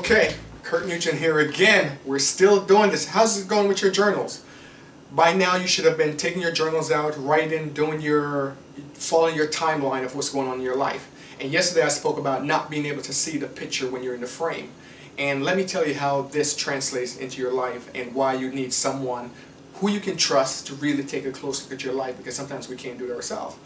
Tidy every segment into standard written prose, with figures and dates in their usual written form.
Okay, Kirk Nugent here again. We're still doing this. How's it going with your journals? By now you should have been taking your journals out, writing, following your timeline of what's going on in your life. And yesterday I spoke about not being able to see the picture when you're in the frame. And let me tell you how this translates into your life and why you need someone who you can trust to really take a close look at your life, because sometimes we can't do it ourselves.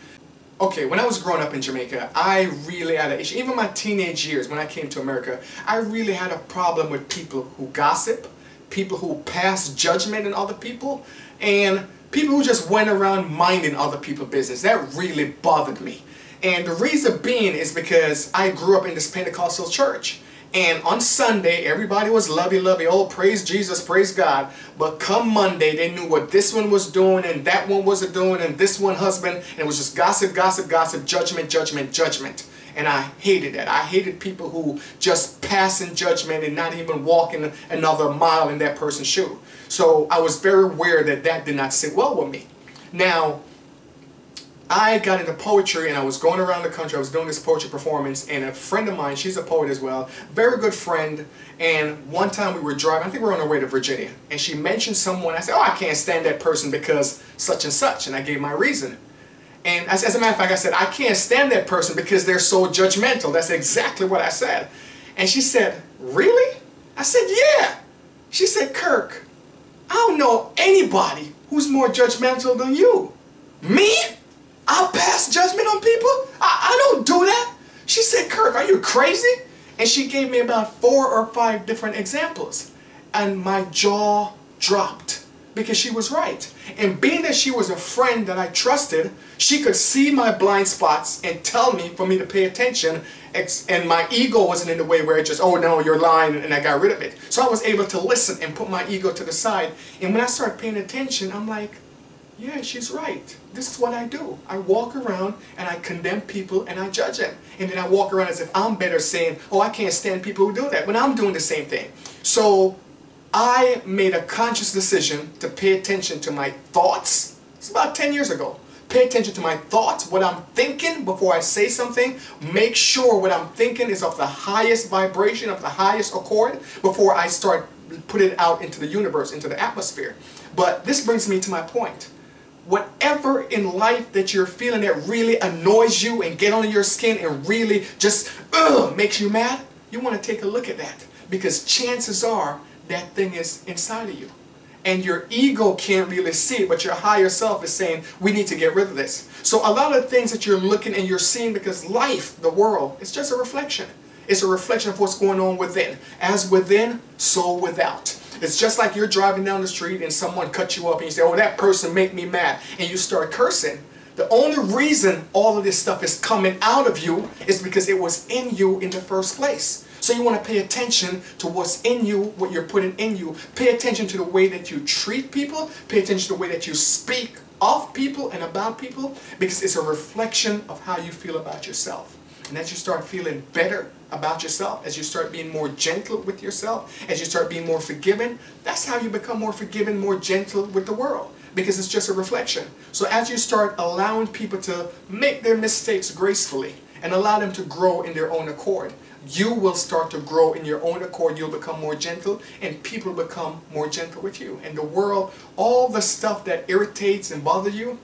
Okay, when I was growing up in Jamaica, I really had an issue. Even my teenage years, when I came to America, I really had a problem with people who gossip, people who pass judgment on other people, and people who just went around minding other people's business. That really bothered me. And the reason being is because I grew up in this Pentecostal church. And on Sunday, everybody was lovey-lovey. Oh, praise Jesus, praise God. But come Monday, they knew what this one was doing and that one wasn't doing and this one husband. And it was just gossip, gossip, gossip, judgment, judgment, judgment. And I hated that. I hated people who just pass in judgment and not even walking another mile in that person's shoe. So I was very aware that that did not sit well with me. Now, I got into poetry and I was going around the country. I was doing this poetry performance, and a friend of mine, she's a poet as well, very good friend, and one time we were driving, I think we were on our way to Virginia, and she mentioned someone. I said, oh, I can't stand that person because such and such, and I gave my reason. And as a matter of fact, I said, I can't stand that person because they're so judgmental. That's exactly what I said. And she said, really? I said, yeah. She said, Kirk, I don't know anybody who's more judgmental than you. Me? I'll pass judgment on people? I don't do that. She said, Kirk, are you crazy? And she gave me about 4 or 5 different examples. And my jaw dropped because she was right. And being that she was a friend that I trusted, she could see my blind spots and tell me for me to pay attention. And my ego wasn't in the way where it just, oh no, you're lying, and I got rid of it. So I was able to listen and put my ego to the side. And when I started paying attention, I'm like, yeah, she's right. This is what I do. I walk around and I condemn people and I judge them. And then I walk around as if I'm better, saying, oh, I can't stand people who do that, when I'm doing the same thing. So I made a conscious decision to pay attention to my thoughts. It's about 10 years ago. Pay attention to my thoughts, what I'm thinking before I say something. Make sure what I'm thinking is of the highest vibration, of the highest accord, before I start putting it out into the universe, into the atmosphere. But this brings me to my point. Whatever in life that you're feeling that really annoys you and get under your skin and really just makes you mad, you want to take a look at that, because chances are that thing is inside of you. And your ego can't really see it, but your higher self is saying, we need to get rid of this. So a lot of the things that you're looking and you're seeing, because life, the world, it's just a reflection. It's a reflection of what's going on within. As within, so without. It's just like you're driving down the street and someone cuts you up and you say, oh, that person made me mad, and you start cursing. The only reason all of this stuff is coming out of you is because it was in you in the first place. So you want to pay attention to what's in you, what you're putting in you. Pay attention to the way that you treat people. Pay attention to the way that you speak of people and about people, because it's a reflection of how you feel about yourself. And as you start feeling better about yourself, as you start being more gentle with yourself, as you start being more forgiving, that's how you become more forgiving, more gentle with the world, because it's just a reflection. So as you start allowing people to make their mistakes gracefully and allow them to grow in their own accord, you will start to grow in your own accord. You'll become more gentle, and people become more gentle with you. And the world, all the stuff that irritates and bothers you,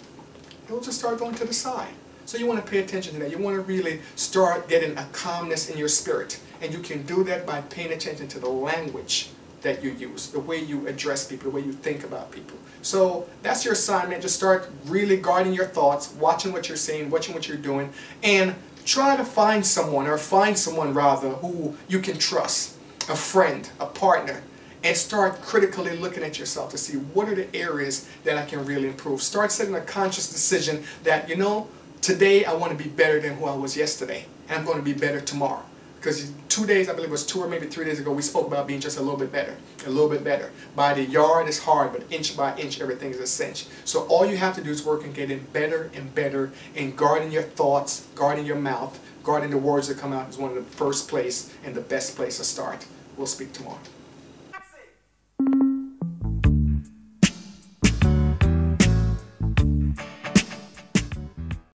it'll just start going to the side. So you want to pay attention to that. You want to really start getting a calmness in your spirit. And you can do that by paying attention to the language that you use, the way you address people, the way you think about people. So that's your assignment. Just start really guarding your thoughts, watching what you're saying, watching what you're doing, and try to find someone, or find someone rather, who you can trust, a friend, a partner, and start critically looking at yourself to see what are the areas that I can really improve. Start setting a conscious decision that, you know, today I want to be better than who I was yesterday, and I'm going to be better tomorrow. Because 2 days, I believe it was 2 or maybe 3 days ago, we spoke about being just a little bit better. A little bit better. By the yard is hard, but inch by inch, everything is a cinch. So all you have to do is work and getting better and better, and guarding your thoughts, guarding your mouth, guarding the words that come out is one of the first place and the best place to start. We'll speak tomorrow.